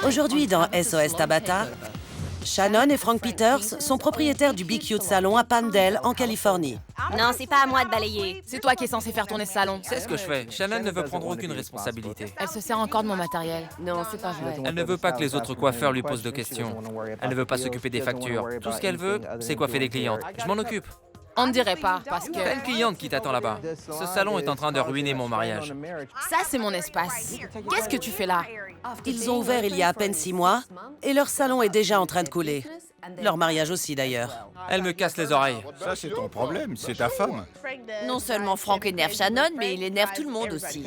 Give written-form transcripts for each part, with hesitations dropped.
Aujourd'hui, dans SOS Tabata, Shannon et Frank Peters sont propriétaires du Be Cute Salon à Palmdale, en Californie. Non, c'est pas à moi de balayer. C'est toi qui es censé faire tourner ce salon. C'est ce que je fais. Shannon ne veut prendre aucune responsabilité. Elle se sert encore de mon matériel. Non, c'est pas vrai. Elle ne veut pas que les autres coiffeurs lui posent de questions. Elle ne veut pas s'occuper des factures. Tout ce qu'elle veut, c'est coiffer des clientes. Je m'en occupe. On ne dirait pas, parce que T'as une cliente qui t'attend là-bas. Ce salon est en train de ruiner mon mariage. ça, c'est mon espace. Qu'est-ce que tu fais là? Ils ont ouvert il y a à peine 6 mois et leur salon est déjà en train de couler. Leur mariage aussi, d'ailleurs. Elle me casse les oreilles. Ça, c'est ton problème, c'est ta femme. Non seulement Frank énerve Shannon, mais il énerve tout le monde aussi.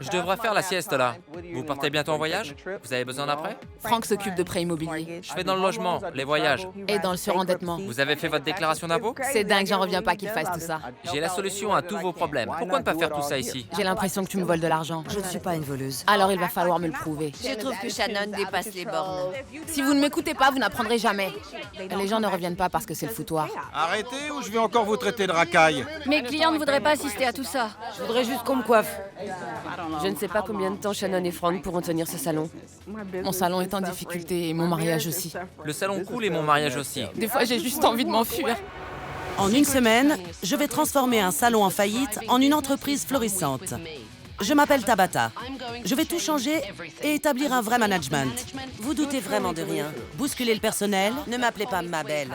Je devrais faire la sieste là. Vous partez bientôt en voyage? Vous avez besoin d'après? Franck s'occupe de prêts immobiliers Je fais dans le logement, les voyages. et dans le surendettement. Vous avez fait votre déclaration d'impôt? C'est dingue, j'en reviens pas qu'il fasse tout ça. J'ai la solution à tous vos problèmes. Pourquoi ne pas faire tout ça ici? J'ai l'impression que tu me voles de l'argent. Je ne suis pas une voleuse. Alors il va falloir me le prouver. Je trouve que Shannon dépasse les bornes. Si vous ne m'écoutez pas, vous n'apprendrez jamais. Les gens ne reviennent pas parce que c'est le foutoir. Arrêtez ou je vais encore vous traiter de racaille. Mes clients ne voudraient pas assister à tout ça. Je voudrais juste qu'on me coiffe. Je ne sais pas combien de temps Shannon et Frank pourront tenir ce salon. Mon salon est en difficulté et mon mariage aussi. Le salon coule et mon mariage aussi. Des fois, j'ai juste envie de m'enfuir. En une semaine, je vais transformer un salon en faillite en une entreprise florissante. Je m'appelle Tabata. Je vais tout changer et établir un vrai management. Vous doutez vraiment de rien. Bousculer le personnel, ne m'appelez pas ma belle.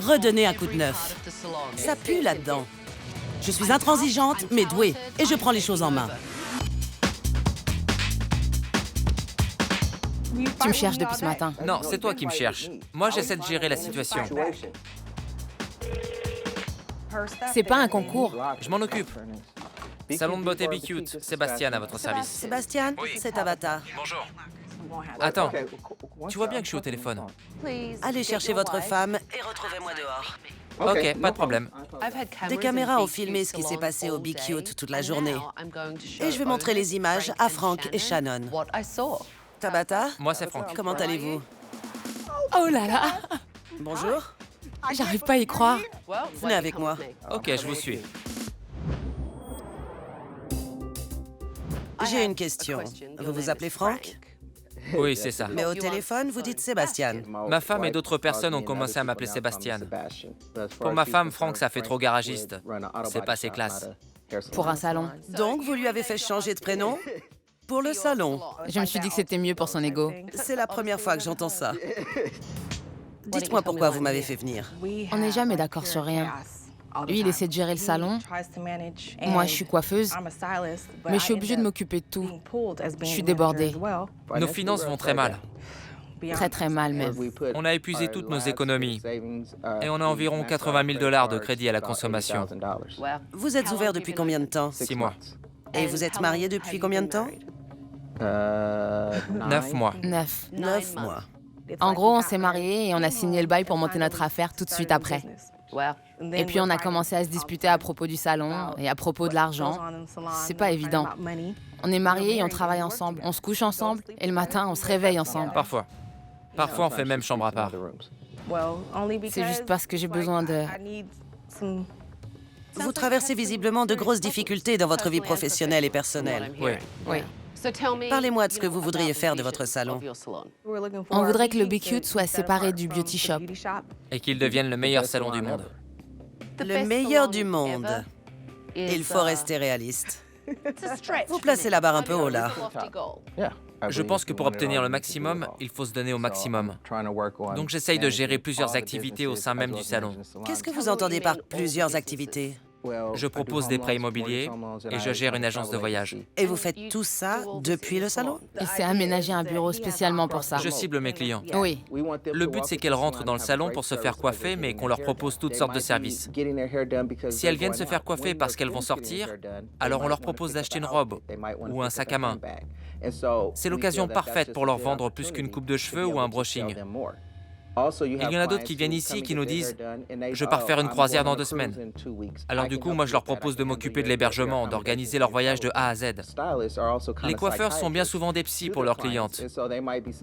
Redonnez un coup de neuf. Ça pue là-dedans. Je suis intransigeante, mais douée, et je prends les choses en main. Tu me cherches depuis ce matin. Non, c'est toi qui me cherches. Moi, j'essaie de gérer la situation. C'est pas un concours. Je m'en occupe. Salon de beauté Be Cute, Sébastien à votre service. Sébastien, c'est Tabata. Bonjour. Attends, tu vois bien que je suis au téléphone. Allez chercher votre femme et retrouvez-moi dehors. Ok, pas de problème. Des caméras ont filmé ce qui s'est passé au Be Cute toute la journée. Et je vais montrer les images à Frank et Shannon. Tabata, Moi, c'est Franck. comment allez-vous? Oh là là, Bonjour, j'arrive pas à y croire. venez avec moi. Ok, je vous suis. J'ai une question. Vous vous appelez Frank? Oui, c'est ça. Mais au téléphone, vous dites Sébastien. Ma femme et d'autres personnes ont commencé à m'appeler Sébastien. Pour ma femme, Franck, ça fait trop garagiste. C'est pas ses classes. Pour un salon. Donc, vous lui avez fait changer de prénom? Pour le salon. Je me suis dit que c'était mieux pour son ego. C'est la première fois que j'entends ça. Dites-moi pourquoi vous m'avez fait venir. On n'est jamais d'accord sur rien. Lui, il essaie de gérer le salon. Moi, je suis coiffeuse, mais je suis obligée de m'occuper de tout. Je suis débordée. Nos finances vont très mal. Très très mal même. On a épuisé toutes nos économies et on a environ 80 000 $ de crédit à la consommation. Vous êtes ouvert depuis combien de temps? 6 mois. Et vous êtes marié depuis combien de temps? 9 mois. 9. 9 mois. En gros, on s'est mariés et on a signé le bail pour monter notre affaire tout de suite après. Et puis on a commencé à se disputer à propos du salon et à propos de l'argent. C'est pas évident. On est mariés et on travaille ensemble. On se couche ensemble et le matin, on se réveille ensemble. Parfois. Parfois, on fait même chambre à part. C'est juste parce que j'ai besoin de... Vous traversez visiblement de grosses difficultés dans votre vie professionnelle et personnelle. Oui. Oui. Parlez-moi de ce que vous voudriez faire de votre salon. On voudrait que le Be Cute soit séparé du beauty shop. Et qu'il devienne le meilleur salon du monde. Le meilleur du monde. Il faut rester réaliste. Vous placez la barre un peu haut là. Je pense que pour obtenir le maximum, il faut se donner au maximum. Donc j'essaye de gérer plusieurs activités au sein même du salon. Qu'est-ce que vous entendez par plusieurs activités? Je propose des prêts immobiliers et je gère une agence de voyage. Et vous faites tout ça depuis le salon? Il s'est aménagé un bureau spécialement pour ça. Je cible mes clients. Oui. Le but, c'est qu'elles rentrent dans le salon pour se faire coiffer, mais qu'on leur propose toutes sortes de services. Si elles viennent se faire coiffer parce qu'elles vont sortir, alors on leur propose d'acheter une robe ou un sac à main. C'est l'occasion parfaite pour leur vendre plus qu'une coupe de cheveux ou un brushing. Il y en a d'autres qui viennent ici qui nous disent « Je pars faire une croisière dans 2 semaines ». Alors du coup, moi je leur propose de m'occuper de l'hébergement, d'organiser leur voyage de A à Z. Les coiffeurs sont bien souvent des psys pour leurs clientes.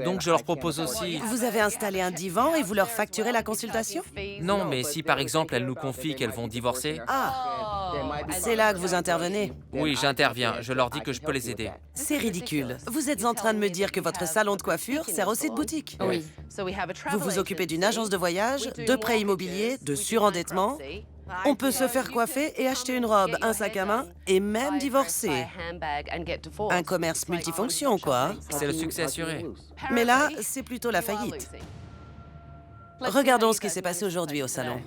Donc je leur propose aussi... Vous avez installé un divan et vous leur facturez la consultation? Non, mais si par exemple elles nous confient qu'elles vont divorcer, Ah, C'est là que vous intervenez. Oui, j'interviens. Je leur dis que je peux les aider. C'est ridicule. Vous êtes en train de me dire que votre salon de coiffure sert aussi de boutique. Oui. Vous vous occupez d'une agence de voyage, de prêts immobiliers, de surendettement. On peut se faire coiffer et acheter une robe, un sac à main et même divorcer. Un commerce multifonction, quoi. C'est le succès assuré. Mais là, c'est plutôt la faillite. Regardons ce qui s'est passé aujourd'hui au salon.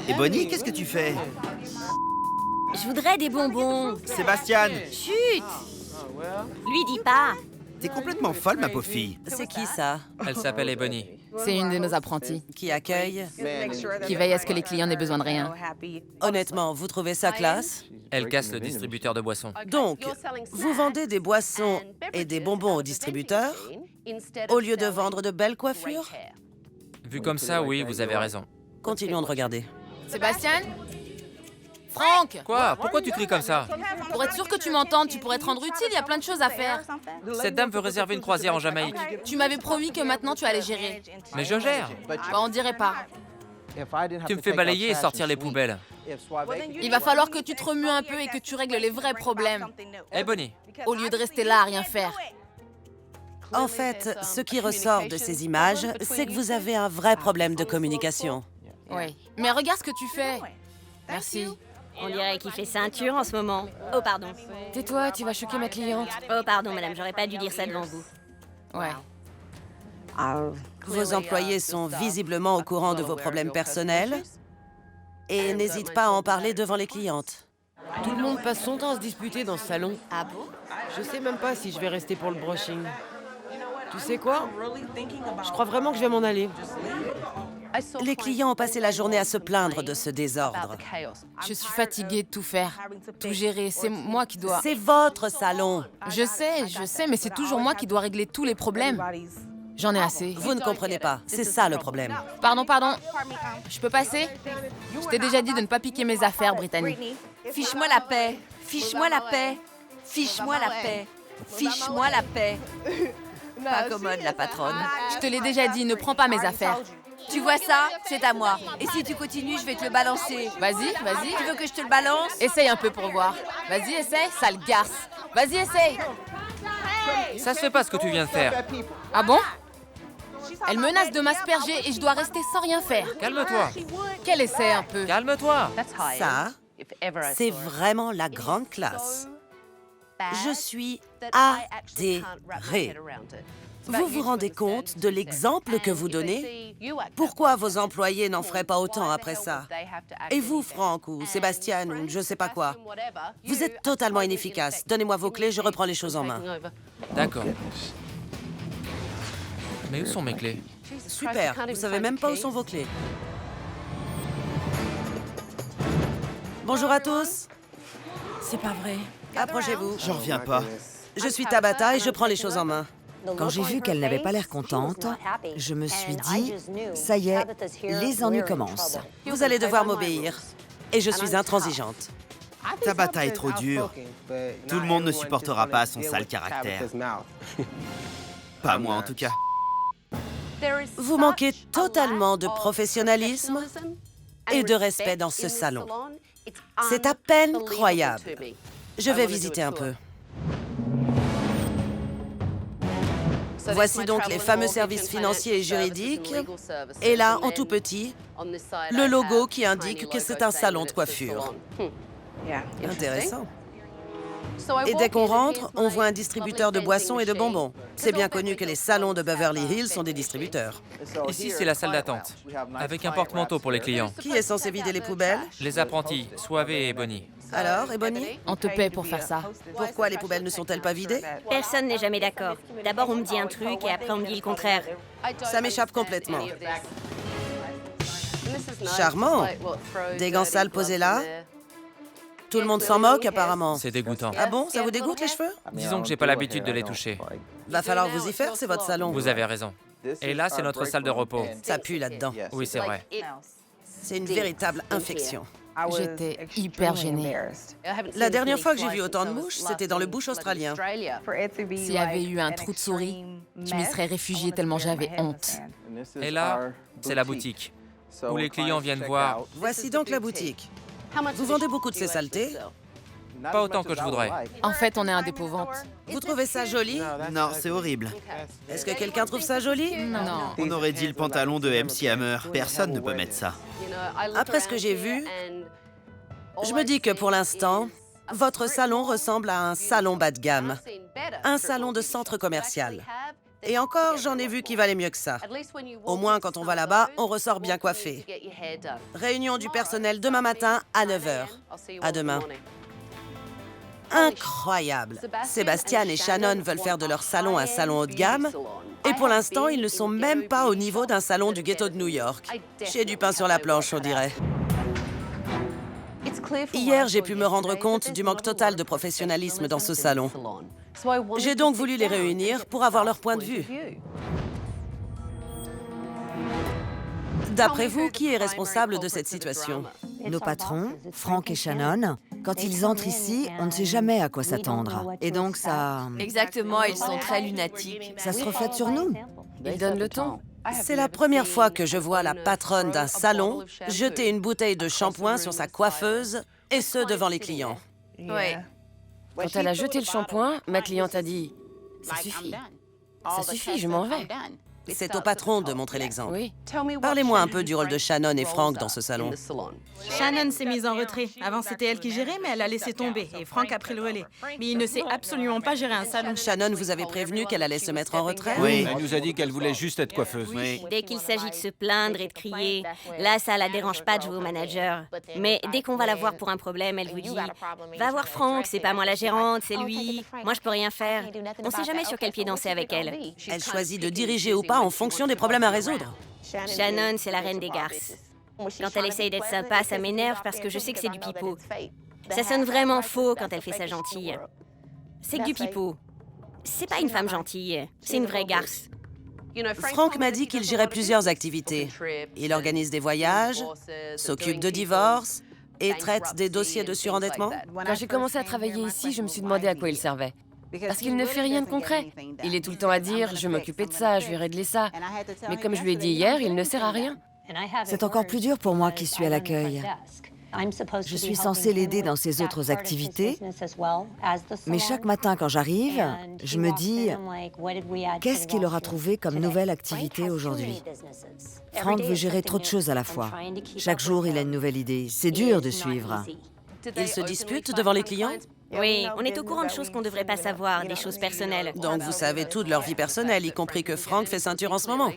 Et Bonnie, qu'est-ce que tu fais? Je voudrais des bonbons. Sébastien, Chut! Lui dis pas. t'es complètement folle, ma pauvre fille. C'est qui ça? Elle s'appelle Ebony. C'est une de nos apprenties Qui accueille? qui veille à ce que les clients n'aient besoin de rien. Honnêtement, vous trouvez ça classe? Elle casse le distributeur de boissons. Donc, vous vendez des boissons et des bonbons aux distributeurs au lieu de vendre de belles coiffures? Vu comme ça, oui, vous avez raison. Continuons de regarder. Sébastien? Franck! Quoi? Pourquoi tu cries comme ça? Pour être sûr que tu m'entendes, tu pourrais te rendre utile, il y a plein de choses à faire. Cette dame veut réserver une croisière en Jamaïque. Tu m'avais promis que maintenant tu allais gérer. Mais je gère. Bah, on dirait pas. Tu me fais balayer et sortir les poubelles. Il va falloir que tu te remues un peu et que tu règles les vrais problèmes, Ebony, au lieu de rester là à rien faire. En fait, ce qui ressort de ces images, c'est que vous avez un vrai problème de communication. Oui. Mais regarde ce que tu fais. Merci. On dirait qu'il fait ceinture en ce moment. Oh, pardon. Tais-toi, tu vas choquer ma cliente. Oh, pardon, madame, j'aurais pas dû dire ça devant vous. Ouais. Vos employés sont visiblement au courant de vos problèmes personnels et n'hésitent pas à en parler devant les clientes. Tout le monde passe son temps à se disputer dans ce salon. Ah bon? Je sais même pas si je vais rester pour le brushing. Tu sais quoi? Je crois vraiment que je vais m'en aller. Les clients ont passé la journée à se plaindre de ce désordre. Je suis fatiguée de tout faire, tout gérer. C'est moi qui dois... C'est votre salon. Je sais, mais c'est toujours moi qui dois régler tous les problèmes. J'en ai assez. Vous ne comprenez pas. C'est ça le problème. Pardon. Je peux passer? Je t'ai déjà dit de ne pas piquer mes affaires, Brittany. Fiche-moi la paix. Fiche-moi la paix. Fiche-moi la paix. Fiche-moi la paix. Pas commode, la patronne. Je te l'ai déjà dit, ne prends pas mes affaires. Tu vois ça? C'est à moi. Et si tu continues, je vais te le balancer. Vas-y. Tu veux que je te le balance? Essaye un peu pour voir. Vas-y, essaye, sale garce. Vas-y, essaye. ça se fait pas ce que tu viens de faire. Ah bon? Elle menace de m'asperger et je dois rester sans rien faire. Calme-toi. Qu'elle essaie un peu. Calme-toi. Ça, c'est vraiment la grande classe. Je suis atterrée. Vous vous rendez compte de l'exemple que vous donnez? Pourquoi vos employés n'en feraient pas autant après ça? Et vous, Franck, ou Sébastien, ou je sais pas quoi, vous êtes totalement inefficace. Donnez-moi vos clés, je reprends les choses en main. D'accord. Mais où sont mes clés? Super, vous savez même pas où sont vos clés. Bonjour à tous. C'est pas vrai. Approchez-vous. J'en reviens pas. Je suis Tabata et je prends les choses en main. Quand j'ai vu qu'elle n'avait pas l'air contente, je me suis dit, ça y est, les ennuis commencent. Vous allez devoir m'obéir. Et je suis intransigeante. Tabata est trop dure. Tout le monde ne supportera pas son sale caractère. Pas moi en tout cas. Vous manquez totalement de professionnalisme et de respect dans ce salon. C'est à peine croyable. Je vais visiter un peu. Voici donc les fameux services financiers et juridiques. Et là, en tout petit, le logo qui indique que c'est un salon de coiffure. Intéressant. Et dès qu'on rentre, on voit un distributeur de boissons et de bonbons. C'est bien connu que les salons de Beverly Hills sont des distributeurs. Ici, c'est la salle d'attente, avec un porte-manteau pour les clients. Qui est censé vider les poubelles? Les apprentis, Suave et Ebony. Alors, Ebony? On te paie pour faire ça. Pourquoi les poubelles ne sont-elles pas vidées? Personne n'est jamais d'accord. D'abord, on me dit un truc et après, on me dit le contraire. Ça m'échappe complètement. Charmant. Des gants sales posés là. Tout le monde s'en moque, apparemment. C'est dégoûtant. Ah bon? Ça vous dégoûte, les cheveux? Disons que j'ai pas l'habitude de les toucher. Va falloir vous y faire, c'est votre salon. Vous avez raison. Et là, c'est notre salle de repos. Ça pue là-dedans. Oui, c'est vrai. C'est une véritable infection. J'étais hyper gênée. La dernière fois que j'ai vu autant de mouches, c'était dans le bush australien. S'il y avait eu un trou de souris, je m'y serais réfugiée tellement j'avais honte. Et là, c'est la boutique. où les clients viennent voir. Voici donc la boutique. Vous vendez beaucoup de ces saletés? Pas autant que je voudrais. En fait, on est un dépôt-vente. Vous trouvez ça joli? Non, c'est horrible. Est-ce que quelqu'un trouve ça joli? Non. On aurait dit le pantalon de MC Hammer. Personne ne peut mettre ça. Après ce que j'ai vu, je me dis que pour l'instant, votre salon ressemble à un salon bas de gamme. Un salon de centre commercial. Et encore, j'en ai vu qui valait mieux que ça. Au moins, quand on va là-bas, on ressort bien coiffé. Réunion du personnel demain matin à 9h. À demain. Incroyable! Sébastien et Shannon veulent faire de leur salon un salon haut de gamme. Et pour l'instant, ils ne sont même pas au niveau d'un salon du ghetto de New York. J'ai du pain sur la planche, on dirait. Hier, j'ai pu me rendre compte du manque total de professionnalisme dans ce salon. J'ai donc voulu les réunir pour avoir leur point de vue. D'après vous, qui est responsable de cette situation? Nos patrons, Frank et Shannon, quand ils entrent ici, on ne sait jamais à quoi s'attendre. Et donc ça... Exactement, ils sont très lunatiques. ça se reflète sur nous. Ils donnent le ton. C'est la première fois que je vois la patronne d'un salon jeter une bouteille de shampoing sur sa coiffeuse, et ce, devant les clients. Oui. Quand elle a jeté le shampoing, ma cliente a dit « Ça suffit. Ça suffit, je m'en vais. » C'est au patron de montrer l'exemple. Oui. Parlez-moi un peu du rôle de Shannon et Frank dans ce salon. Shannon s'est mise en retrait. Avant, c'était elle qui gérait, mais elle a laissé tomber. Et Frank a pris le relais. Mais il ne sait absolument pas gérer un salon. Shannon vous avez prévenu qu'elle allait se mettre en retrait? Oui. Elle nous a dit qu'elle voulait juste être coiffeuse. Oui. Dès qu'il s'agit de se plaindre et de crier, là, ça la dérange pas de jouer au manager. Mais dès qu'on va la voir pour un problème, elle vous dit « Va voir Frank, c'est pas moi la gérante, c'est lui. Moi, je peux rien faire. » On sait jamais sur quel pied danser avec elle. Elle choisit de diriger ou pas en fonction des problèmes à résoudre. Shannon, c'est la reine des garces. Quand elle essaye d'être sympa, ça m'énerve parce que je sais que c'est du pipeau. Ça sonne vraiment faux quand elle fait ça gentille. C'est que du pipeau. C'est pas une femme gentille, c'est une vraie garce. Frank m'a dit qu'il gérait plusieurs activités. Il organise des voyages, s'occupe de divorces et traite des dossiers de surendettement. Quand j'ai commencé à travailler ici, je me suis demandé à quoi il servait. Parce qu'il ne fait rien de concret. Il est tout le temps à dire « Je vais m'occuper de ça, je vais régler ça. » Mais comme je lui ai dit hier, il ne sert à rien. C'est encore plus dur pour moi qui suis à l'accueil. Je suis censée l'aider dans ses autres activités, mais chaque matin quand j'arrive, je me dis « Qu'est-ce qu'il aura trouvé comme nouvelle activité aujourd'hui ?» Frank veut gérer trop de choses à la fois. Chaque jour, il a une nouvelle idée. C'est dur de suivre. Ils se disputent devant les clients? Oui, on est au courant de choses qu'on ne devrait pas savoir, des choses personnelles. Donc vous savez tout de leur vie personnelle, y compris que Frank fait ceinture en ce moment.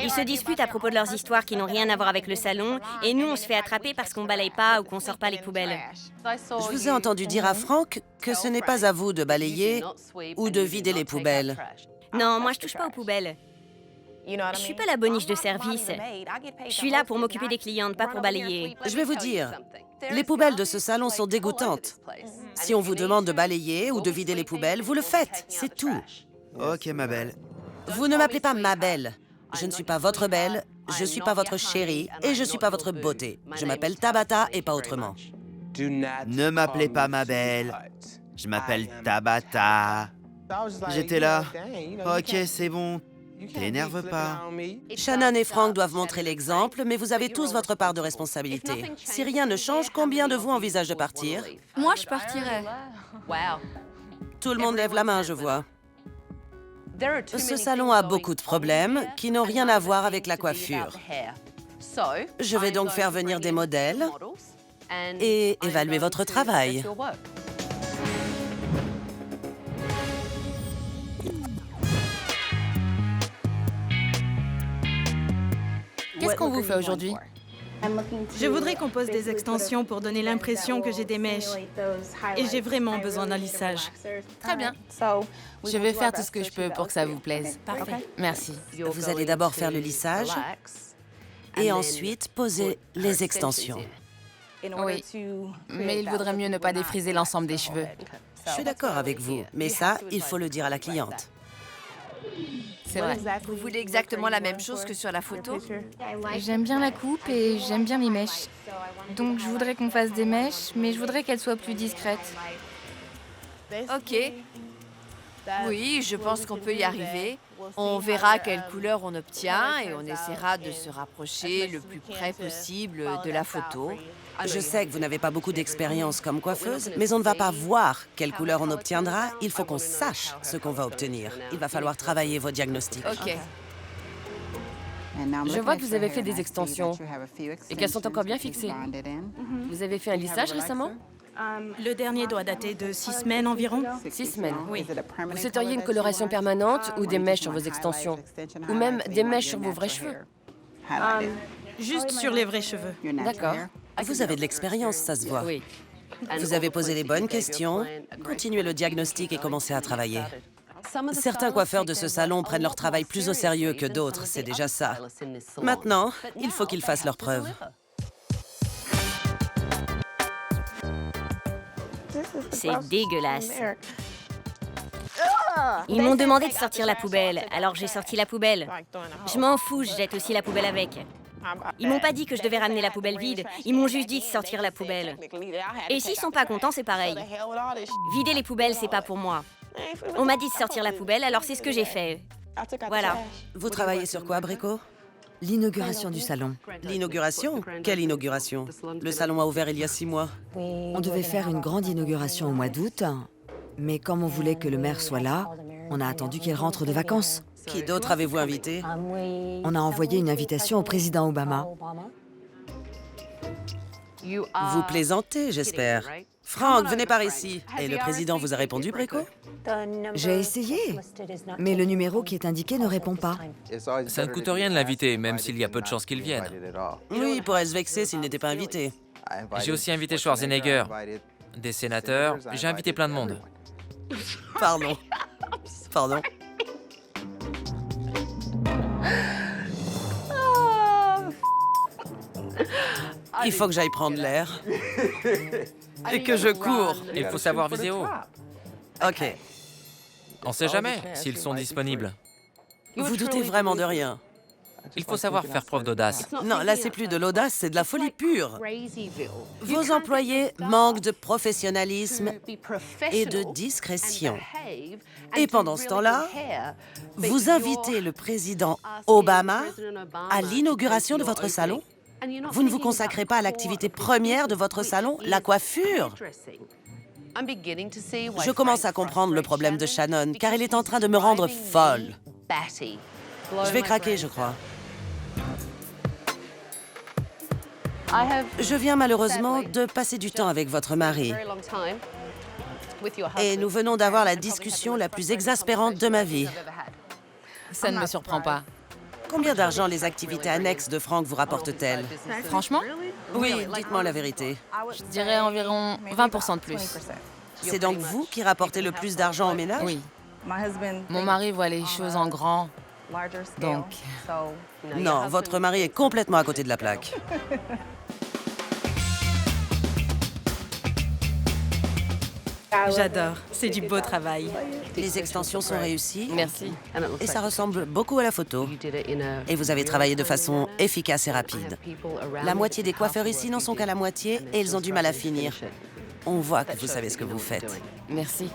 Ils se disputent à propos de leurs histoires qui n'ont rien à voir avec le salon, et nous, on se fait attraper parce qu'on balaye pas ou qu'on sort pas les poubelles. Je vous ai entendu dire à Frank que ce n'est pas à vous de balayer ou de vider les poubelles. Non, moi, je touche pas aux poubelles. Je suis pas la boniche de service. Je suis là pour m'occuper des clientes, pas pour balayer. Je vais vous dire, les poubelles de ce salon sont dégoûtantes. Si on vous demande de balayer ou de vider les poubelles, vous le faites, c'est tout. Ok, ma belle. Vous ne m'appelez pas ma belle. Je ne suis pas votre belle, je suis pas votre chérie et je suis pas votre beauté. Je m'appelle Tabata et pas autrement. Ne m'appelez pas ma belle. Je m'appelle Tabata. J'étais là. Ok, c'est bon. T'énerve pas. Shannon et Frank doivent montrer l'exemple, mais vous avez tous votre part de responsabilité. Si rien ne change, combien de vous envisagent de partir? Moi, je partirais. Tout le monde lève la main, je vois. Ce salon a beaucoup de problèmes qui n'ont rien à voir avec la coiffure. Je vais donc faire venir des modèles et évaluer votre travail. Qu'est-ce qu'on vous fait aujourd'hui? Je voudrais qu'on pose des extensions pour donner l'impression que j'ai des mèches. Et j'ai vraiment besoin d'un lissage. Très bien. Je vais faire tout ce que je peux pour que ça vous plaise. Parfait. Merci. Vous allez d'abord faire le lissage et ensuite poser les extensions. Oui, mais il vaudrait mieux ne pas défriser l'ensemble des cheveux. Je suis d'accord avec vous, mais ça, il faut le dire à la cliente. C'est vrai. Vous voulez exactement la même chose que sur la photo? J'aime bien la coupe et j'aime bien mes mèches. Donc je voudrais qu'on fasse des mèches, mais je voudrais qu'elles soient plus discrètes. Ok. Oui, je pense qu'on peut y arriver. On verra quelle couleur on obtient et on essaiera de se rapprocher le plus près possible de la photo. Je sais que vous n'avez pas beaucoup d'expérience comme coiffeuse, mais on ne va pas voir quelle couleur on obtiendra. Il faut qu'on sache ce qu'on va obtenir. Il va falloir travailler vos diagnostics. Ok. Je vois que vous avez fait des extensions et qu'elles sont encore bien fixées. Vous avez fait un lissage récemment? Le dernier doit dater de 6 semaines environ. 6 semaines. Oui. Vous souhaiteriez une coloration permanente ou des mèches sur vos extensions? Ou même des mèches sur vos vrais cheveux? Juste sur les vrais cheveux. D'accord. Vous avez de l'expérience, ça se voit. Oui. Vous avez posé les bonnes questions, continuez le diagnostic et commencez à travailler. Certains coiffeurs de ce salon prennent leur travail plus au sérieux que d'autres, c'est déjà ça. Maintenant, il faut qu'ils fassent leurs preuves. C'est dégueulasse. Ils m'ont demandé de sortir la poubelle, alors j'ai sorti la poubelle. Je m'en fous, je jette aussi la poubelle avec. Ils m'ont pas dit que je devais ramener la poubelle vide, ils m'ont juste dit de sortir la poubelle. Et s'ils sont pas contents, c'est pareil. Vider les poubelles, c'est pas pour moi. On m'a dit de sortir la poubelle, alors c'est ce que j'ai fait. Voilà. Vous travaillez sur quoi, Brico? L'inauguration du salon. L'inauguration? Quelle inauguration? Le salon a ouvert il y a 6 mois. On devait faire une grande inauguration au mois d'août, mais comme on voulait que le maire soit là, on a attendu qu'il rentre de vacances. Qui d'autre avez-vous invité? On a envoyé une invitation au président Obama. Vous plaisantez, j'espère. Franck, venez par ici. Et le président vous a répondu, Brico? J'ai essayé, mais le numéro qui est indiqué ne répond pas. Ça ne coûte rien de l'inviter, même s'il y a peu de chances qu'il vienne. Oui, il pourrait se vexer s'il n'était pas invité. J'ai aussi invité Schwarzenegger, des sénateurs, j'ai invité plein de monde. Pardon. Pardon. Il faut que j'aille prendre l'air. Et que je cours. Il faut savoir viser haut. Ok. On sait jamais s'ils sont disponibles. Vous doutez vraiment de rien. Il faut savoir faire preuve d'audace. Non, là, c'est plus de l'audace, c'est de la folie pure. Vos employés manquent de professionnalisme et de discrétion. Et pendant ce temps-là, vous invitez le président Obama à l'inauguration de votre salon? Vous ne vous consacrez pas à l'activité première de votre salon, la coiffure? Je commence à comprendre le problème de Shannon, car elle est en train de me rendre folle. Je vais craquer, je crois. Je viens malheureusement de passer du temps avec votre mari. Et nous venons d'avoir la discussion la plus exaspérante de ma vie. Ça ne me surprend pas. Combien d'argent les activités annexes de Franck vous rapportent-elles? Franchement? Oui, dites-moi la vérité. Je dirais environ 20% de plus. C'est donc vous qui rapportez le plus d'argent au ménage? Oui. Mon mari voit les choses en grand. Donc... Non, votre mari est complètement à côté de la plaque. J'adore, c'est du beau travail. Les extensions sont réussies. Merci. Et ça ressemble beaucoup à la photo. Et vous avez travaillé de façon efficace et rapide. La moitié des coiffeurs ici n'en sont qu'à la moitié et ils ont du mal à finir. On voit que vous savez ce que vous faites. Merci.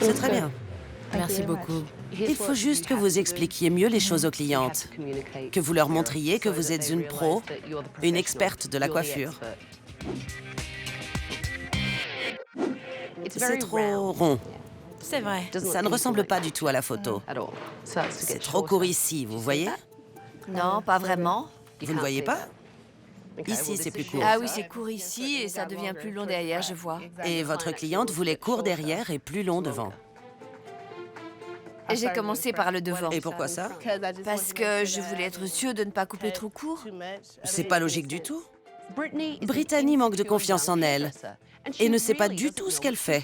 C'est très bien. Merci beaucoup. Il faut juste que vous expliquiez mieux les choses aux clientes, que vous leur montriez que vous êtes une pro, une experte de la coiffure. C'est trop rond. C'est vrai. Ça ne ressemble pas du tout à la photo. C'est trop court ici, vous voyez? Non, pas vraiment. Vous ne voyez pas? Ici, c'est plus court. Ah oui, c'est court ici et ça devient plus long derrière, je vois. Et votre cliente voulait court derrière et plus long devant. J'ai commencé par le devant. Et pourquoi ça? Parce que je voulais être sûre de ne pas couper trop court. C'est pas logique du tout. Brittany manque de confiance en elle et ne sait pas du tout ce qu'elle fait.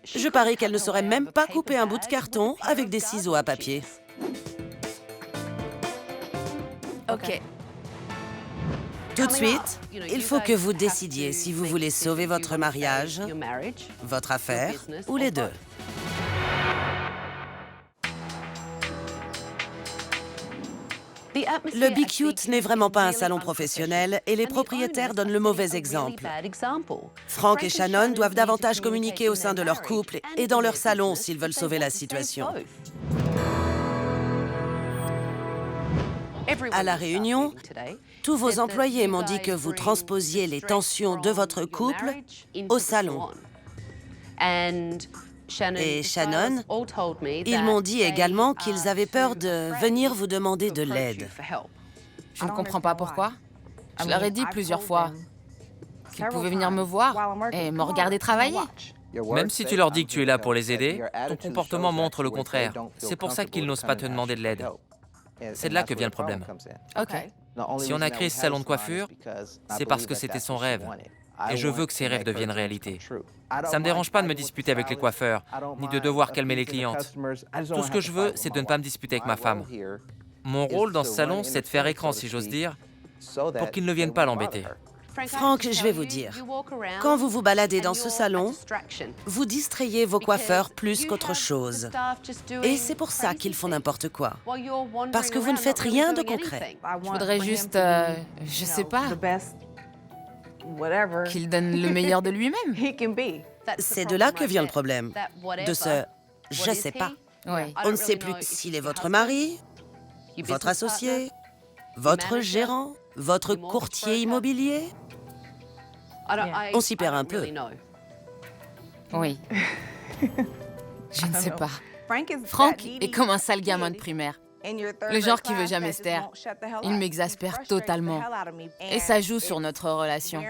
Je parie qu'elle ne saurait même pas couper un bout de carton avec des ciseaux à papier. Ok. Tout de suite, il faut que vous décidiez si vous voulez sauver votre mariage, votre affaire ou les deux. Le Be Cute n'est vraiment pas un salon professionnel et les propriétaires donnent le mauvais exemple. Frank et Shannon doivent davantage communiquer au sein de leur couple et dans leur salon s'ils veulent sauver la situation. À la réunion, tous vos employés m'ont dit que vous transposiez les tensions de votre couple au salon. Et Shannon, ils m'ont dit également qu'ils avaient peur de venir vous demander de l'aide. Je ne comprends pas pourquoi. Je leur ai dit plusieurs fois qu'ils pouvaient venir me voir et me regarder travailler. Même si tu leur dis que tu es là pour les aider, ton comportement montre le contraire. C'est pour ça qu'ils n'osent pas te demander de l'aide. C'est de là que vient le problème. OK. Si on a créé ce salon de coiffure, c'est parce que c'était son rêve. Et je veux que ces rêves deviennent réalité. Ça ne me dérange pas de me disputer avec les coiffeurs, ni de devoir calmer les clientes. Tout ce que je veux, c'est de ne pas me disputer avec ma femme. Mon rôle dans ce salon, c'est de faire écran, si j'ose dire, pour qu'ils ne viennent pas l'embêter. Frank, je vais vous dire, quand vous vous baladez dans ce salon, vous distrayez vos coiffeurs plus qu'autre chose. Et c'est pour ça qu'ils font n'importe quoi. Parce que vous ne faites rien de concret. Je voudrais juste, je sais pas, qu'il donne le meilleur de lui-même. C'est de là que vient le problème. De ce « je sais pas ». Oui. On ne sait plus s'il est votre mari, votre associé, votre gérant, votre courtier immobilier. On s'y perd un peu. Oui. Je ne sais pas. Frank est comme un sale gamin de primaire. Le genre qui veut jamais se taire. Il m'exaspère totalement. Et ça joue sur notre relation.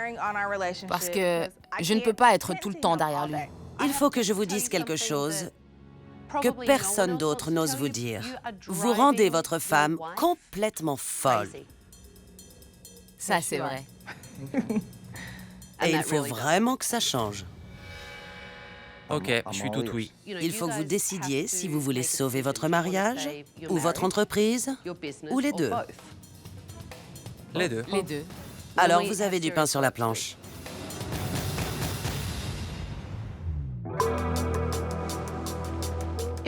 Parce que je ne peux pas être tout le temps derrière lui. Il faut que je vous dise quelque chose que personne d'autre n'ose vous dire. Vous rendez votre femme complètement folle. Ça, c'est vrai. Et il faut vraiment que ça change. Ok, je suis tout oui. Il faut que vous décidiez si vous voulez sauver votre mariage, ou votre entreprise, ou les deux. Les deux. Les deux. Alors vous avez du pain sur la planche.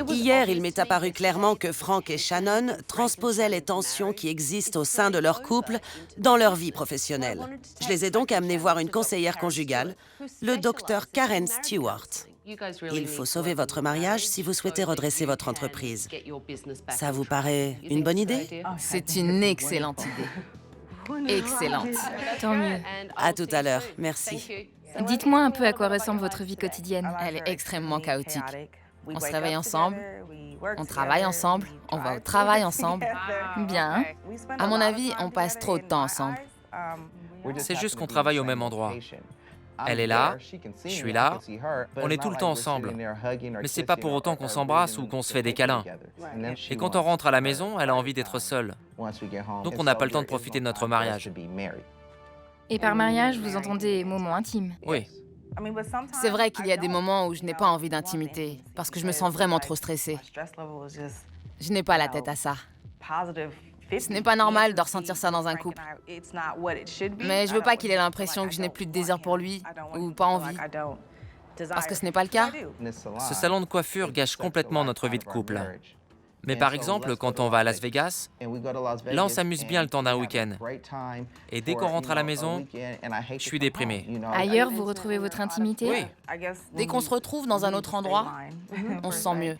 Hier, il m'est apparu clairement que Frank et Shannon transposaient les tensions qui existent au sein de leur couple dans leur vie professionnelle. Je les ai donc amenés voir une conseillère conjugale, le docteur Karen Stewart. Il faut sauver votre mariage si vous souhaitez redresser votre entreprise. Ça vous paraît une bonne idée? C'est une excellente idée. Excellente. Tant mieux. À tout à l'heure. Merci. Dites-moi un peu à quoi ressemble votre vie quotidienne. Elle est extrêmement chaotique. On se réveille ensemble, on travaille ensemble, on va au travail ensemble. Bien. À mon avis, on passe trop de temps ensemble. C'est juste qu'on travaille au même endroit. Elle est là, je suis là, on est tout le temps ensemble. Mais c'est pas pour autant qu'on s'embrasse ou qu'on se fait des câlins. Et quand on rentre à la maison, elle a envie d'être seule. Donc on n'a pas le temps de profiter de notre mariage. Et par mariage, vous entendez moments intimes. Oui. C'est vrai qu'il y a des moments où je n'ai pas envie d'intimité, parce que je me sens vraiment trop stressée. Je n'ai pas la tête à ça. Ce n'est pas normal de ressentir ça dans un couple. Mais je veux pas qu'il ait l'impression que je n'ai plus de désir pour lui, ou pas envie. Parce que ce n'est pas le cas. Ce salon de coiffure gâche complètement notre vie de couple. Mais par exemple, quand on va à Las Vegas, là on s'amuse bien le temps d'un week-end. Et dès qu'on rentre à la maison, je suis déprimé. Ailleurs, vous retrouvez votre intimité? Oui. Dès qu'on se retrouve dans un autre endroit, on se sent mieux.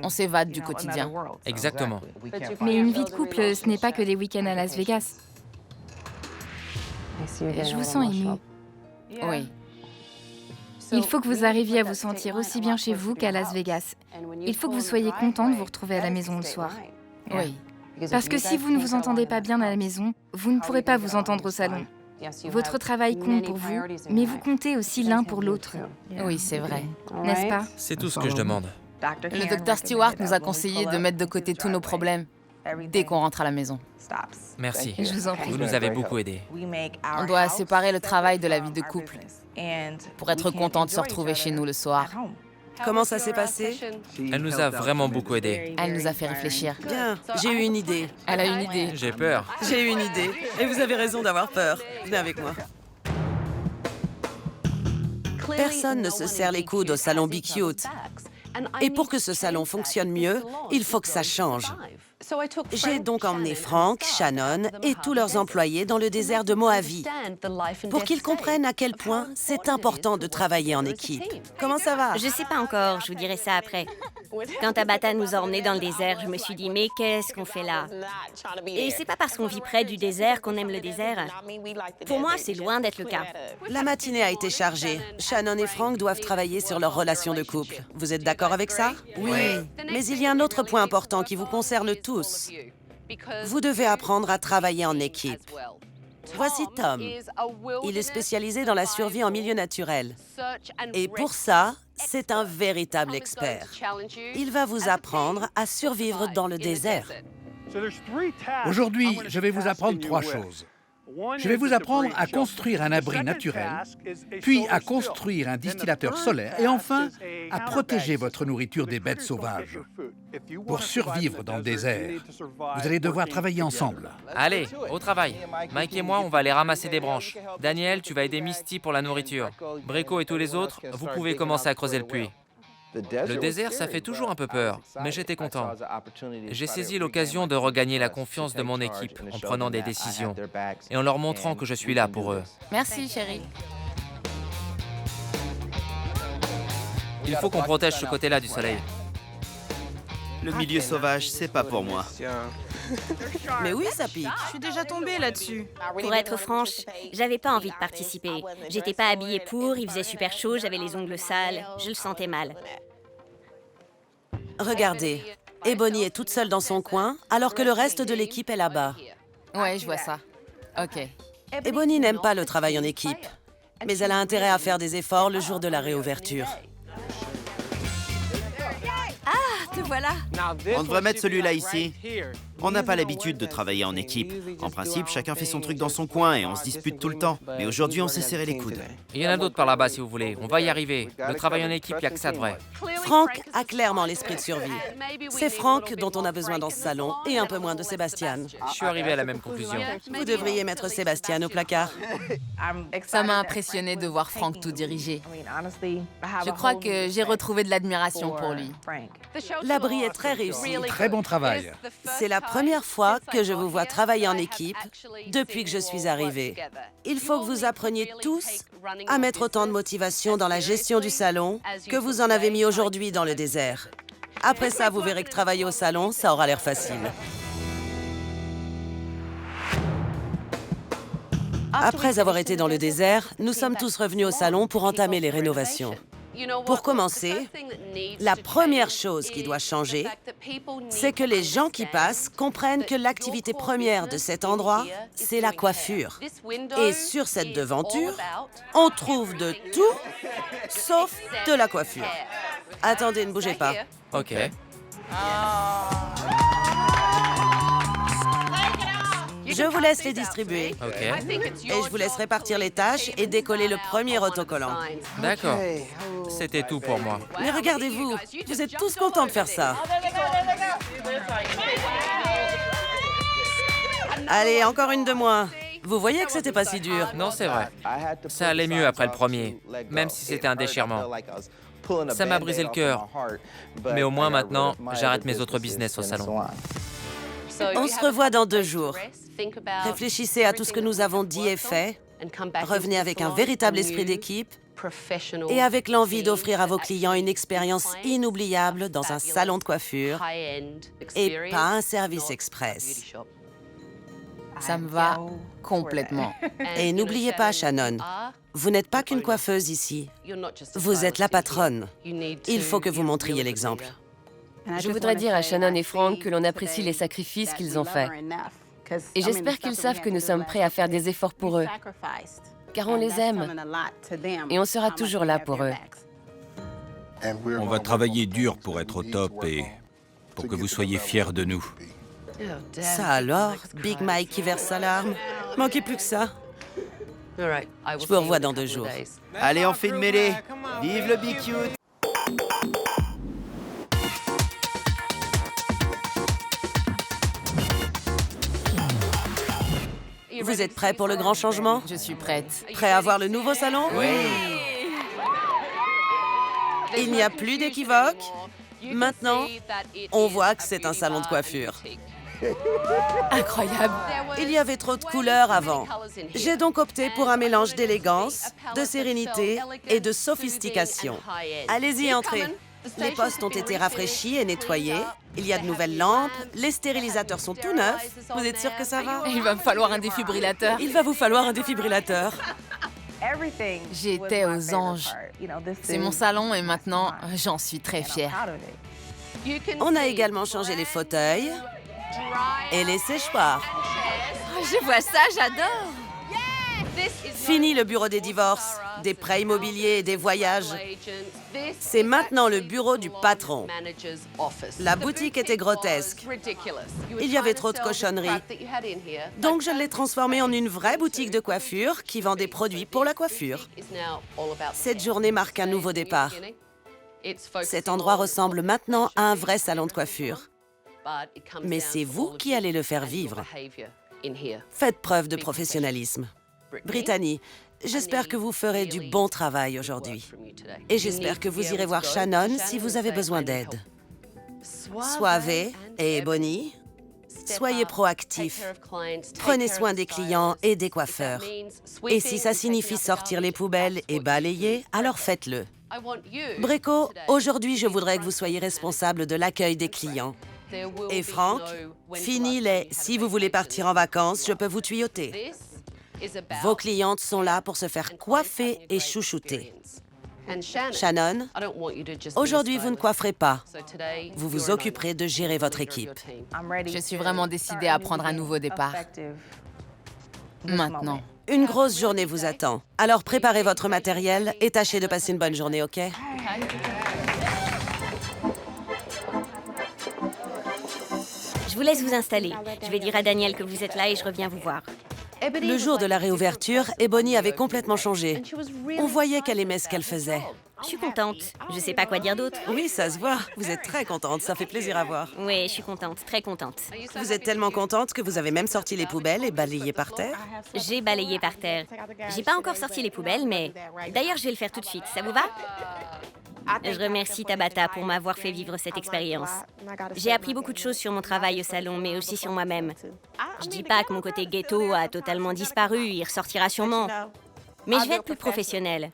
On s'évade du quotidien. Exactement. Mais une vie de couple, ce n'est pas que des week-ends à Las Vegas. Je vous sens émue. Oui. Il faut que vous arriviez à vous sentir aussi bien chez vous qu'à Las Vegas. Il faut que vous soyez content de vous retrouver à la maison le soir. Oui. Parce que si vous ne vous entendez pas bien à la maison, vous ne pourrez pas vous entendre au salon. Votre travail compte pour vous, mais vous comptez aussi l'un pour l'autre. Oui, c'est vrai. N'est-ce pas? C'est tout ce que je demande. Le docteur Stewart nous a conseillé de mettre de côté tous nos problèmes dès qu'on rentre à la maison. Merci. Je vous en prie. Vous nous avez beaucoup aidés. On doit séparer le travail de la vie de couple pour être content de se retrouver chez nous le soir. Comment ça s'est passé? Elle nous a vraiment beaucoup aidés. Elle nous a fait réfléchir. Bien, j'ai eu une idée. Elle a une idée. J'ai peur. J'ai eu une idée. Et vous avez raison d'avoir peur. Venez avec moi. Personne ne se serre les coudes au salon Be Cute. Et pour que ce salon fonctionne mieux, il faut que ça change. J'ai donc emmené Frank, Shannon et tous leurs employés dans le désert de Mojave pour qu'ils comprennent à quel point c'est important de travailler en équipe. Comment ça va? Je sais pas encore, je vous dirai ça après. Quand Tabata nous a emmenés dans le désert, je me suis dit, mais qu'est-ce qu'on fait là? Et c'est pas parce qu'on vit près du désert qu'on aime le désert. Pour moi, c'est loin d'être le cas. La matinée a été chargée. Shannon et Frank doivent travailler sur leur relation de couple. Vous êtes d'accord avec ça? Oui. Mais il y a un autre point important qui vous concerne tous. Vous devez apprendre à travailler en équipe. Voici Tom. Il est spécialisé dans la survie en milieu naturel. Et pour ça, c'est un véritable expert. Il va vous apprendre à survivre dans le désert. Aujourd'hui, je vais vous apprendre 3 choses. Je vais vous apprendre à construire un abri naturel, puis à construire un distillateur solaire et enfin à protéger votre nourriture des bêtes sauvages. Pour survivre dans le désert, vous allez devoir travailler ensemble. Allez, au travail. Mike et moi, on va aller ramasser des branches. Daniel, tu vas aider Misty pour la nourriture. Brico et tous les autres, vous pouvez commencer à creuser le puits. Le désert, ça fait toujours un peu peur, mais j'étais content. J'ai saisi l'occasion de regagner la confiance de mon équipe en prenant des décisions et en leur montrant que je suis là pour eux. Merci, chérie. Il faut qu'on protège ce côté-là du soleil. Le milieu sauvage, c'est pas pour moi. Mais oui, ça pique. Je suis déjà tombée là-dessus. Pour être franche, j'avais pas envie de participer. J'étais pas habillée pour, il faisait super chaud, j'avais les ongles sales, je le sentais mal. Regardez, Ebony est toute seule dans son coin, alors que le reste de l'équipe est là-bas. Ouais, je vois ça. OK. Ebony n'aime pas le travail en équipe, mais elle a intérêt à faire des efforts le jour de la réouverture. Ah, te voilà. On devrait mettre celui-là ici. On n'a pas l'habitude de travailler en équipe. En principe, chacun fait son truc dans son coin et on se dispute tout le temps. Mais aujourd'hui, on s'est serré les coudes. Il y en a d'autres par là-bas si vous voulez. On va y arriver. Le travail en équipe, il n'y a que ça de vrai. Frank a clairement l'esprit de survie. C'est Frank dont on a besoin dans ce salon et un peu moins de Sébastien. Je suis arrivé à la même conclusion. Vous devriez mettre Sébastien au placard. Ça m'a impressionné de voir Frank tout diriger. Je crois que j'ai retrouvé de l'admiration pour lui. L'abri est très réussi. Très bon travail. C'est la première fois que je vous vois travailler en équipe depuis que je suis arrivée. Il faut que vous appreniez tous à mettre autant de motivation dans la gestion du salon que vous en avez mis aujourd'hui dans le désert. Après ça, vous verrez que travailler au salon, ça aura l'air facile. Après avoir été dans le désert, nous sommes tous revenus au salon pour entamer les rénovations. Pour commencer, la première chose qui doit changer, c'est que les gens qui passent comprennent que l'activité première de cet endroit, c'est la coiffure. Et sur cette devanture, on trouve de tout, sauf de la coiffure. Attendez, ne bougez pas. OK. Je vous laisse les distribuer. OK. Et je vous laisse répartir les tâches et décoller le premier autocollant. D'accord. C'était tout pour moi. Mais regardez-vous, vous êtes tous contents de faire ça. Allez, encore une de moins. Vous voyez que c'était pas si dur. Non, c'est vrai. Ça allait mieux après le premier, même si c'était un déchirement. Ça m'a brisé le cœur. Mais au moins maintenant, j'arrête mes autres business au salon. On se revoit dans 2 jours. Réfléchissez à tout ce que nous avons dit et fait. Revenez avec un véritable esprit d'équipe et avec l'envie d'offrir à vos clients une expérience inoubliable dans un salon de coiffure et pas un service express. Ça me va complètement. Et n'oubliez pas, Shannon, vous n'êtes pas qu'une coiffeuse ici. Vous êtes la patronne. Il faut que vous montriez l'exemple. Je voudrais dire à Shannon et Frank que l'on apprécie les sacrifices qu'ils ont faits. Et j'espère qu'ils savent que nous sommes prêts à faire des efforts pour eux. Car on les aime. Et on sera toujours là pour eux. On va travailler dur pour être au top et pour que vous soyez fiers de nous. Ça alors, Big Mike qui verse sa larme. Manquez plus que ça. Je vous revois dans 2 jours. Allez, on fait une mêlée. Vive le Be Cute! Vous êtes prêts pour le grand changement? Je suis prête. Prêts à voir le nouveau salon? Oui. Il n'y a plus d'équivoque. Maintenant, on voit que c'est un salon de coiffure. Incroyable. Il y avait trop de couleurs avant. J'ai donc opté pour un mélange d'élégance, de sérénité et de sophistication. Allez-y, entrez. Les postes ont été rafraîchis et nettoyés. Il y a de nouvelles lampes. Les stérilisateurs sont tout neufs. Vous êtes sûr que ça va? Il va me falloir un défibrillateur. Il va vous falloir un défibrillateur. J'étais aux anges. C'est mon salon et maintenant, j'en suis très fière. On a également changé les fauteuils et les séchoirs. Oh, je vois ça, j'adore. Fini le bureau des divorces, des prêts immobiliers et des voyages. C'est maintenant le bureau du patron. La boutique était grotesque. Il y avait trop de cochonneries. Donc je l'ai transformée en une vraie boutique de coiffure qui vend des produits pour la coiffure. Cette journée marque un nouveau départ. Cet endroit ressemble maintenant à un vrai salon de coiffure. Mais c'est vous qui allez le faire vivre. Faites preuve de professionnalisme. Brittany, j'espère que vous ferez du bon travail aujourd'hui. Et j'espère que vous irez voir Shannon si vous avez besoin d'aide. Suave et Bonnie, soyez proactifs. Prenez soin des clients et des coiffeurs. Et si ça signifie sortir les poubelles et balayer, alors faites-le. Breco, aujourd'hui, je voudrais que vous soyez responsable de l'accueil des clients. Et Franck, fini les « si vous voulez partir en vacances, je peux vous tuyauter ». Vos clientes sont là pour se faire coiffer et chouchouter. Shannon, aujourd'hui, vous ne coifferez pas. Vous vous occuperez de gérer votre équipe. Je suis vraiment décidée à prendre un nouveau départ. Maintenant. Une grosse journée vous attend. Alors préparez votre matériel et tâchez de passer une bonne journée, OK? Je vous laisse vous installer. Je vais dire à Daniel que vous êtes là et je reviens vous voir. Le jour de la réouverture, Ebony avait complètement changé. On voyait qu'elle aimait ce qu'elle faisait. Je suis contente. Je sais pas quoi dire d'autre. Oui, ça se voit. Vous êtes très contente. Ça fait plaisir à voir. Oui, je suis contente. Très contente. Vous êtes tellement contente que vous avez même sorti les poubelles et balayé par terre? J'ai balayé par terre. J'ai pas encore sorti les poubelles, mais... D'ailleurs, je vais le faire tout de suite. Ça vous va? Je remercie Tabata pour m'avoir fait vivre cette expérience. J'ai appris beaucoup de choses sur mon travail au salon, mais aussi sur moi-même. Je dis pas que mon côté ghetto a totalement disparu, il ressortira sûrement. Mais je vais être plus professionnelle.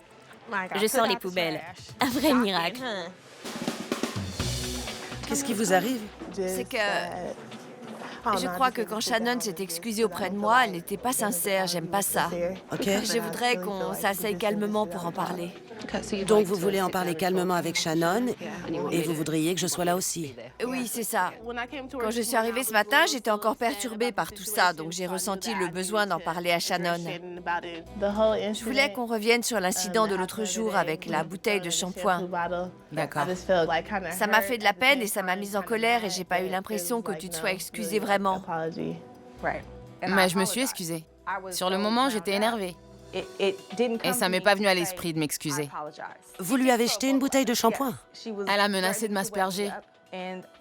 Je sors les poubelles. Un vrai miracle. Qu'est-ce qui vous arrive? C'est que... Je crois que quand Shannon s'est excusée auprès de moi, elle n'était pas sincère, j'aime pas ça. OK. Je voudrais qu'on s'asseye calmement pour en parler. Donc vous voulez en parler calmement avec Shannon et vous voudriez que je sois là aussi? Oui, c'est ça. Quand je suis arrivée ce matin, j'étais encore perturbée par tout ça, donc j'ai ressenti le besoin d'en parler à Shannon. Je voulais qu'on revienne sur l'incident de l'autre jour avec la bouteille de shampoing. D'accord. Ça m'a fait de la peine et ça m'a mise en colère et j'ai pas eu l'impression que tu te sois excusée vraiment. Mais je me suis excusée. Sur le moment, j'étais énervée. Et ça m'est pas venu à l'esprit de m'excuser. Vous lui avez jeté une bouteille de shampoing? Elle a menacé de m'asperger.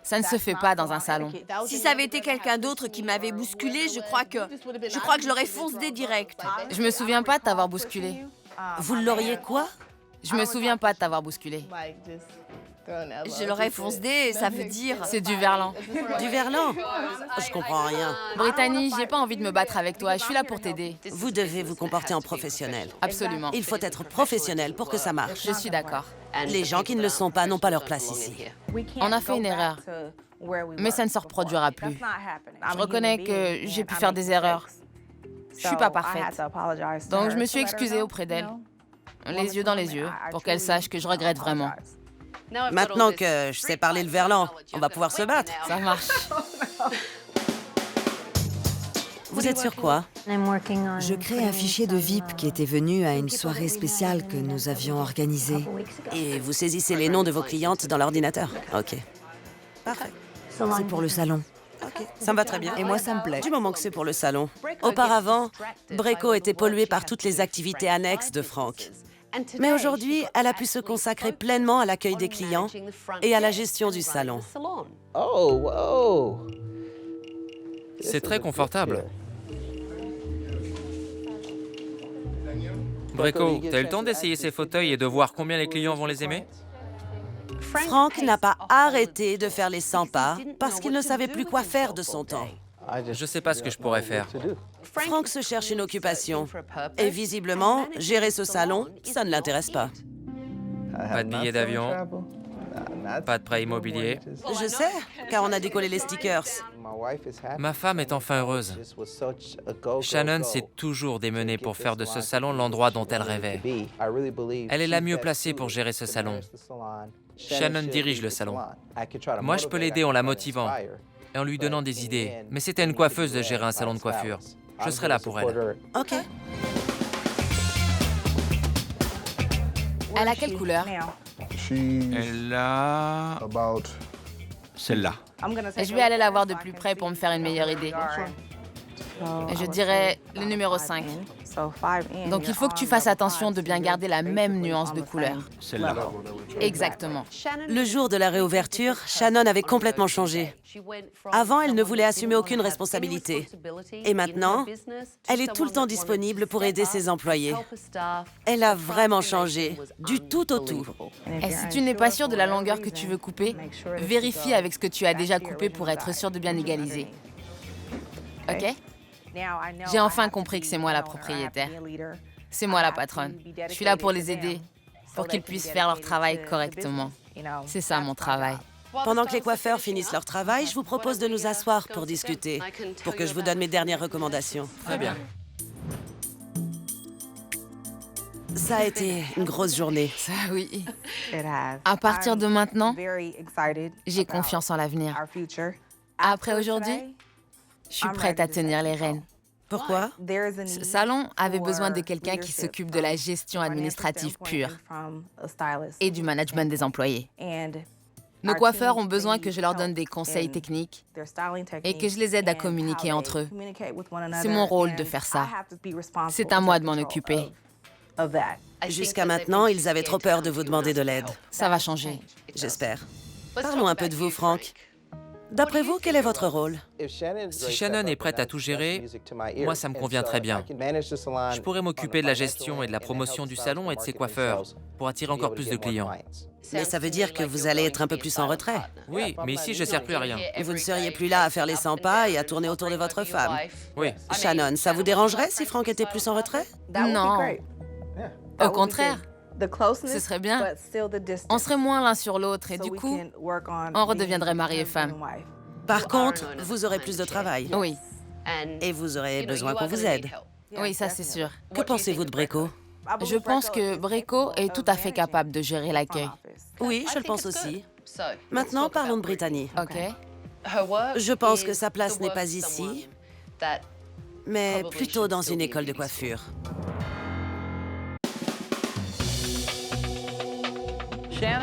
Ça ne se fait pas dans un salon. Si ça avait été quelqu'un d'autre qui m'avait bousculée, je crois que je l'aurais foncé direct. Je me souviens pas de t'avoir bousculé. Vous l'auriez quoi? Je me souviens pas de t'avoir bousculé. Je l'aurais foncé, ça veut dire... C'est du verlan. Du verlan? Je comprends rien. Brittany, j'ai pas envie de me battre avec toi. Je suis là pour t'aider. Vous devez vous comporter en professionnel. Absolument. Il faut être professionnel pour que ça marche. Je suis d'accord. Les gens qui ne le sont pas n'ont pas leur place ici. On a fait une erreur. Mais ça ne se reproduira plus. Je reconnais que j'ai pu faire des erreurs. Je suis pas parfaite. Donc je me suis excusée auprès d'elle. Les yeux dans les yeux, pour qu'elle sache que je regrette vraiment. Maintenant que je sais parler le verlan, on va pouvoir se battre. Ça marche. Vous êtes sur quoi? Je crée un fichier de VIP qui était venu à une soirée spéciale que nous avions organisée. Et vous saisissez les noms de vos clientes dans l'ordinateur? OK. Parfait. C'est pour le salon. OK, ça me va très bien. Et moi, ça me plaît. Du moment que c'est pour le salon. Auparavant, Breco était polluée par toutes les activités annexes de Franck. Mais aujourd'hui, elle a pu se consacrer pleinement à l'accueil des clients et à la gestion du salon. C'est très confortable. Breco, t'as eu le temps d'essayer ces fauteuils et de voir combien les clients vont les aimer? Frank n'a pas arrêté de faire les 100 pas parce qu'il ne savait plus quoi faire de son temps. Je sais pas ce que je pourrais faire. Frank se cherche une occupation. Et visiblement, gérer ce salon, ça ne l'intéresse pas. Pas de billets d'avion, pas de prêt immobilier. Je sais, car on a décollé les stickers. Ma femme est enfin heureuse. Shannon s'est toujours démenée pour faire de ce salon l'endroit dont elle rêvait. Elle est la mieux placée pour gérer ce salon. Shannon dirige le salon. Moi, je peux l'aider en la motivant et en lui donnant des idées. Mais c'était une coiffeuse de gérer un salon de coiffure. Je serai là pour elle. OK. Elle a quelle couleur? Elle a... celle-là. Je vais aller la voir de plus près pour me faire une meilleure idée. Je dirais le numéro 5. Donc il faut que tu fasses attention de bien garder la même nuance de couleur. Celle-là. Exactement. Le jour de la réouverture, Shannon avait complètement changé. Avant, elle ne voulait assumer aucune responsabilité. Et maintenant, elle est tout le temps disponible pour aider ses employés. Elle a vraiment changé, du tout au tout. Et si tu n'es pas sûr de la longueur que tu veux couper, vérifie avec ce que tu as déjà coupé pour être sûr de bien égaliser. OK? J'ai enfin compris que c'est moi la propriétaire. C'est moi la patronne. Je suis là pour les aider, pour qu'ils puissent faire leur travail correctement. C'est ça mon travail. Pendant que les coiffeurs finissent leur travail, je vous propose de nous asseoir pour discuter, pour que je vous donne mes dernières recommandations. Très bien. Ça a été une grosse journée. Ça, oui. À partir de maintenant, j'ai confiance en l'avenir. Après aujourd'hui, je suis prête à tenir les rênes. Pourquoi? Ce salon avait besoin de quelqu'un qui s'occupe de la gestion administrative pure et du management des employés. Nos coiffeurs ont besoin que je leur donne des conseils techniques et que je les aide à communiquer entre eux. C'est mon rôle de faire ça. C'est à moi de m'en occuper. Jusqu'à maintenant, ils avaient trop peur de vous demander de l'aide. Ça va changer. J'espère. Parlons un peu de vous, Frank. D'après vous, quel est votre rôle? Si Shannon est prête à tout gérer, moi, ça me convient très bien. Je pourrais m'occuper de la gestion et de la promotion du salon et de ses coiffeurs pour attirer encore plus de clients. Mais ça veut dire que vous allez être un peu plus en retrait. Oui, mais ici, je ne sers plus à rien. Et vous ne seriez plus là à faire les 100 pas et à tourner autour de votre femme. Oui. Shannon, ça vous dérangerait si Frank était plus en retrait? Non. Au contraire. Ce serait bien. On serait moins l'un sur l'autre et du coup, on redeviendrait mari et femme. Par contre, vous aurez plus de travail. Oui. Et vous aurez besoin qu'on vous aide. Oui, ça c'est sûr. Que pensez-vous de Breco? Je pense que Breco est tout à fait capable de gérer l'accueil. Oui, je le pense aussi. Maintenant, parlons de Brittany. OK. Je pense que sa place n'est pas ici, mais plutôt dans une école de coiffure.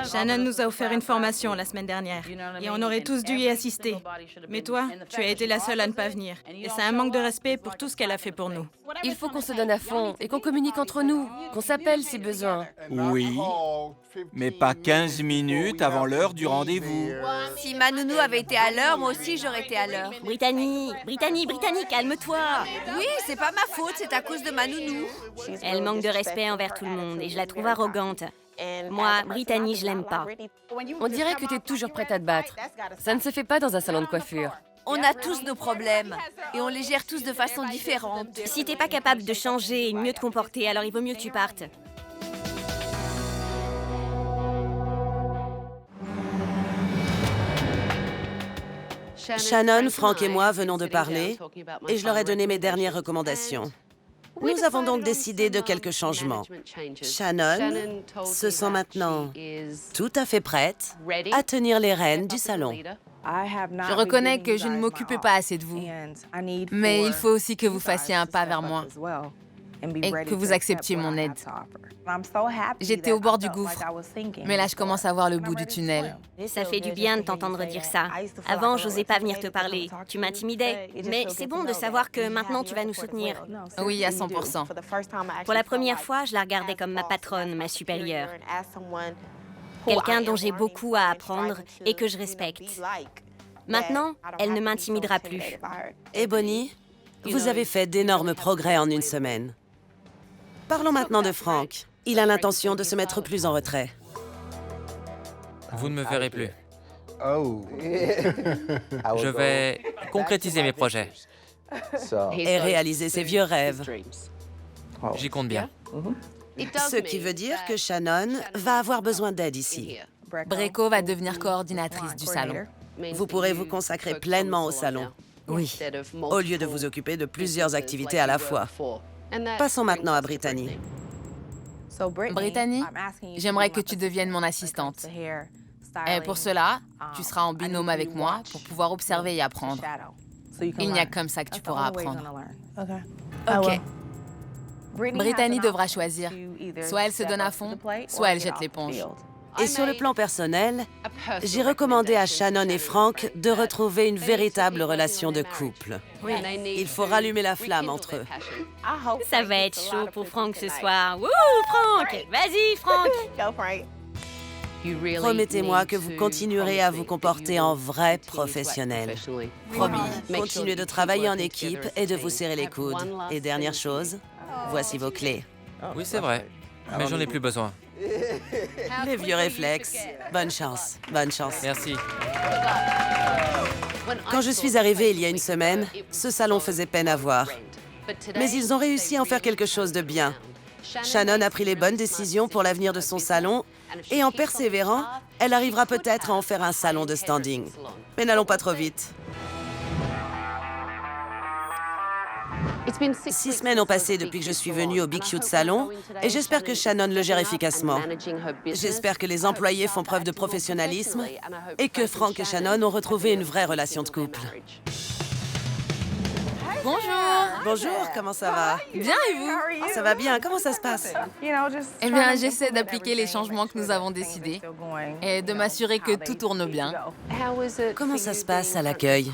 Shannon nous a offert une formation la semaine dernière et on aurait tous dû y assister. Mais toi, tu as été la seule à ne pas venir. Et c'est un manque de respect pour tout ce qu'elle a fait pour nous. Il faut qu'on se donne à fond et qu'on communique entre nous, qu'on s'appelle si besoin. Oui, mais pas 15 minutes avant l'heure du rendez-vous. Si ma nounou avait été à l'heure, moi aussi j'aurais été à l'heure. Brittany, calme-toi. Oui, c'est pas ma faute, c'est à cause de ma nounou. Elle manque de respect envers tout le monde et je la trouve arrogante. Moi, Brittany, je l'aime pas. On dirait que t'es toujours prête à te battre. Ça ne se fait pas dans un salon de coiffure. On a tous nos problèmes et on les gère tous de façon différente. Si t'es pas capable de changer et mieux te comporter, alors il vaut mieux que tu partes. Shannon, Frank et moi venons de parler et je leur ai donné mes dernières recommandations. Nous avons donc décidé de quelques changements. Shannon se sent maintenant tout à fait prête à tenir les rênes du salon. Je reconnais que je ne m'occupais pas assez de vous, mais il faut aussi que vous fassiez un pas vers moi et que vous acceptiez mon aide. J'étais au bord du gouffre, mais là je commence à voir le bout du tunnel. Ça fait du bien de t'entendre dire ça. Avant, j'osais pas venir te parler. Tu m'intimidais. Mais c'est bon de savoir que maintenant tu vas nous soutenir. Oui, à 100%. Pour la première fois, je la regardais comme ma patronne, ma supérieure. Quelqu'un dont j'ai beaucoup à apprendre et que je respecte. Maintenant, elle ne m'intimidera plus. Et Bonnie, vous avez fait d'énormes progrès en une semaine. Parlons maintenant de Frank. Il a l'intention de se mettre plus en retrait. Vous ne me verrez plus. Je vais concrétiser mes projets. Et réaliser ses vieux rêves. J'y compte bien. Ce qui veut dire que Shannon va avoir besoin d'aide ici. Breko va devenir coordinatrice du salon. Vous pourrez vous consacrer pleinement au salon. Oui. Au lieu de vous occuper de plusieurs activités à la fois. Passons maintenant à Brittany. Brittany, j'aimerais que tu deviennes mon assistante. Et pour cela, tu seras en binôme avec moi pour pouvoir observer et apprendre. Il n'y a comme ça que tu pourras apprendre. OK. Brittany devra choisir. Soit elle se donne à fond, soit elle jette l'éponge. Et sur le plan personnel, j'ai recommandé à Shannon et Frank de retrouver une véritable relation de couple. Il faut rallumer la flamme entre eux. Ça va être chaud pour Frank ce soir. Wouh, Frank! Vas-y, Frank! Promettez-moi que vous continuerez à vous comporter en vrai professionnel. Promis, continuez de travailler en équipe et de vous serrer les coudes. Et dernière chose, voici vos clés. Oui, c'est vrai. Mais j'en ai plus besoin. Les vieux réflexes. Bonne chance, bonne chance. Merci. Quand je suis arrivée il y a une semaine, ce salon faisait peine à voir. Mais ils ont réussi à en faire quelque chose de bien. Shannon a pris les bonnes décisions pour l'avenir de son salon et en persévérant, elle arrivera peut-être à en faire un salon de standing. Mais n'allons pas trop vite. 6 semaines ont passé depuis que je suis venue au Big Cute Salon et j'espère que Shannon le gère efficacement. J'espère que les employés font preuve de professionnalisme et que Frank et Shannon ont retrouvé une vraie relation de couple. Bonjour! Bonjour, comment ça va? Bien et vous? Ça va bien, comment ça se passe? Eh bien, j'essaie d'appliquer les changements que nous avons décidés et de m'assurer que tout tourne bien. Comment ça se passe à l'accueil?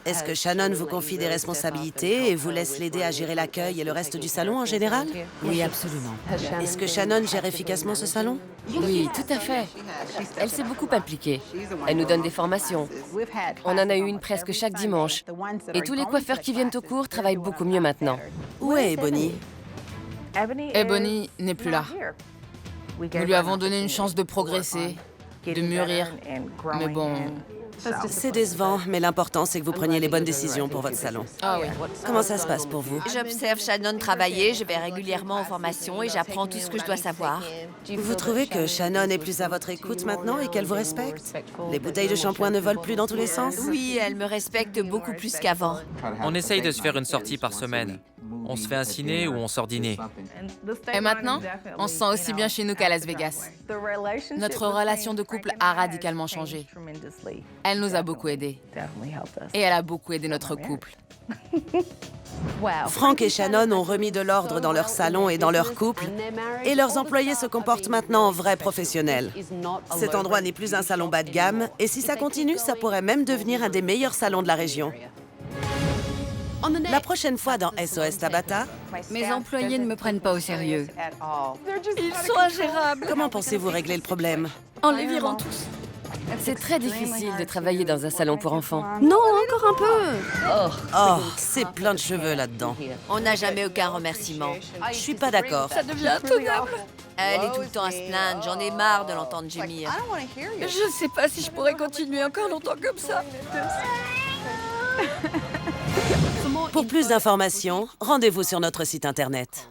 Est-ce que Shannon vous confie des responsabilités et vous laisse l'aider à gérer l'accueil et le reste du salon en général? Oui, absolument. Est-ce que Shannon gère efficacement ce salon? Oui, tout à fait. Elle s'est beaucoup impliquée. Elle nous donne des formations. On en a eu une presque chaque dimanche. Et tous les coiffeurs qui viennent au cours travaillent beaucoup mieux maintenant. Où est Bonnie? Ebony n'est plus là. Nous lui avons donné une chance de progresser, de mûrir. Mais bon... C'est décevant, mais l'important, c'est que vous preniez les bonnes décisions pour votre salon. Ah oui. Comment ça se passe pour vous? J'observe Shannon travailler, je vais régulièrement aux formations et j'apprends tout ce que je dois savoir. Vous trouvez que Shannon est plus à votre écoute maintenant et qu'elle vous respecte? Les bouteilles de shampoing ne volent plus dans tous les sens? Oui, elle me respecte beaucoup plus qu'avant. On essaye de se faire une sortie par semaine. On se fait un ciné ou on sort dîner. Et maintenant, on se sent aussi bien chez nous qu'à Las Vegas. Notre relation de couple a radicalement changé. Elle nous a beaucoup aidés. Et elle a beaucoup aidé notre couple. Frank et Shannon ont remis de l'ordre dans leur salon et dans leur couple, et leurs employés se comportent maintenant en vrais professionnels. Cet endroit n'est plus un salon bas de gamme, et si ça continue, ça pourrait même devenir un des meilleurs salons de la région. La prochaine fois dans SOS Tabata, mes employés ne me prennent pas au sérieux. Ils sont ingérables. Comment pensez-vous régler le problème? En les virant tous. C'est très difficile de travailler dans un salon pour enfants. Non, encore un peu. Oh, c'est plein de cheveux là-dedans. On n'a jamais aucun remerciement. Je suis pas d'accord. Ça devient intenable. Elle est tout le temps à se plaindre, j'en ai marre de l'entendre gémir. Je ne sais pas si je pourrais continuer encore longtemps comme ça. Pour plus d'informations, rendez-vous sur notre site internet.